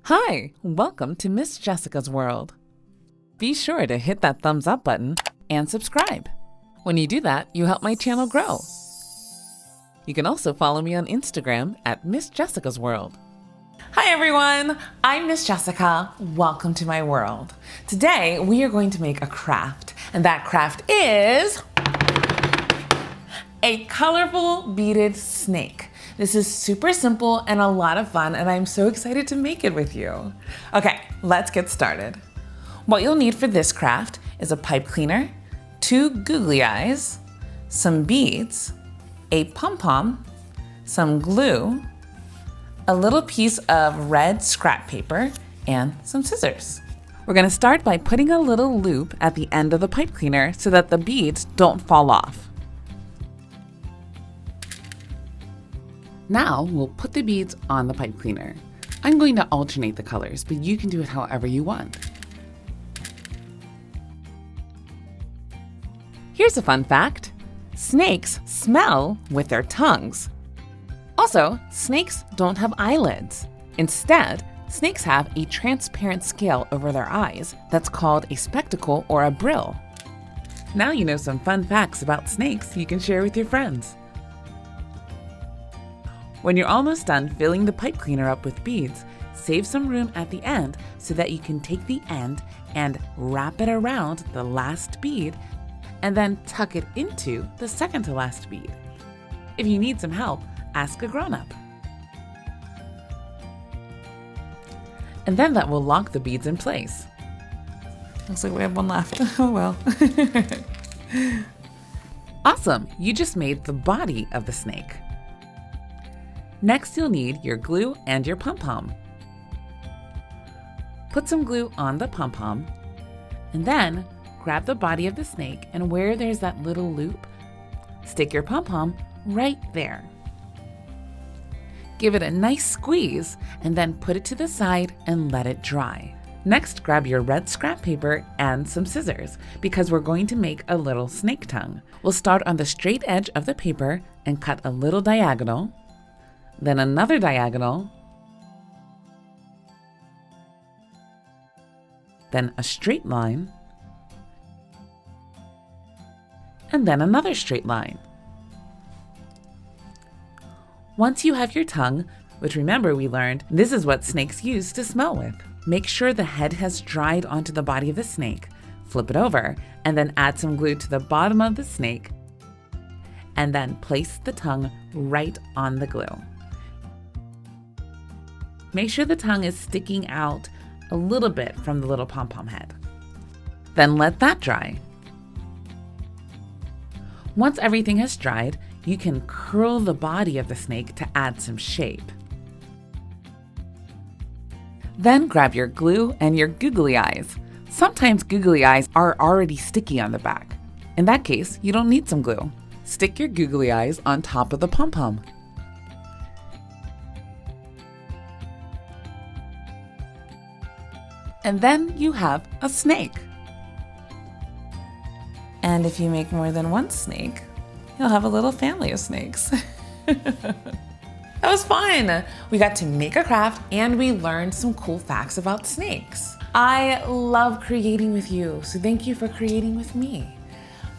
Hi, welcome to Miss Jessica's World. Be sure to hit that thumbs up button and subscribe. When you do that, you help my channel grow. You can also follow me on Instagram at Miss Jessica's World. Hi everyone, I'm Miss Jessica. Welcome to my world. Today we are going to make a craft, and that craft is a colorful beaded snake. This is super simple and a lot of fun, and I'm so excited to make it with you. Okay, let's get started. What you'll need for this craft is a pipe cleaner, 2 googly eyes, some beads, a pom-pom, some glue, a little piece of red scrap paper, and some scissors. We're gonna start by putting a little loop at the end of the pipe cleaner so that the beads don't fall off. Now we'll put the beads on the pipe cleaner. I'm going to alternate the colors, but you can do it however you want. Here's a fun fact. Snakes smell with their tongues. Also, snakes don't have eyelids. Instead, snakes have a transparent scale over their eyes that's called a spectacle or a brill. Now you know some fun facts about snakes you can share with your friends. When you're almost done filling the pipe cleaner up with beads, save some room at the end so that you can take the end and wrap it around the last bead and then tuck it into the second to last bead. If you need some help, ask a grown-up. And then that will lock the beads in place. Looks like we have one left. Oh well. Awesome! You just made the body of the snake. Next, you'll need your glue and your pom-pom. Put some glue on the pom-pom, and then grab the body of the snake, and where there's that little loop, stick your pom-pom right there. Give it a nice squeeze, and then put it to the side and let it dry. Next, grab your red scrap paper and some scissors, because we're going to make a little snake tongue. We'll start on the straight edge of the paper and cut a little diagonal, then another diagonal, then a straight line, and then another straight line. Once you have your tongue, which remember we learned this is what snakes use to smell with, make sure the head has dried onto the body of the snake, flip it over, and then add some glue to the bottom of the snake, and then place the tongue right on the glue. Make sure the tongue is sticking out a little bit from the little pom-pom head. Then let that dry. Once everything has dried, you can curl the body of the snake to add some shape. Then grab your glue and your googly eyes. Sometimes googly eyes are already sticky on the back. In that case, you don't need some glue. Stick your googly eyes on top of the pom-pom. And then you have a snake. And if you make more than one snake, you'll have a little family of snakes. That was fun. We got to make a craft and we learned some cool facts about snakes. I love creating with you, so thank you for creating with me.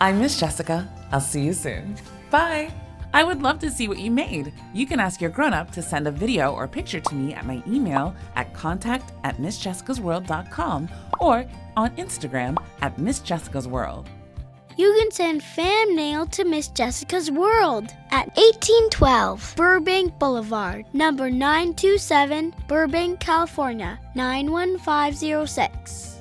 I'm Miss Jessica. I'll see you soon. Bye. I would love to see what you made. You can ask your grown-up to send a video or picture to me at my email at contact@missjessicasworld.com or on Instagram at Miss Jessica's World. You can send fan mail to Miss Jessica's World at 1812 Burbank Blvd, number 927, Burbank, California, 91506.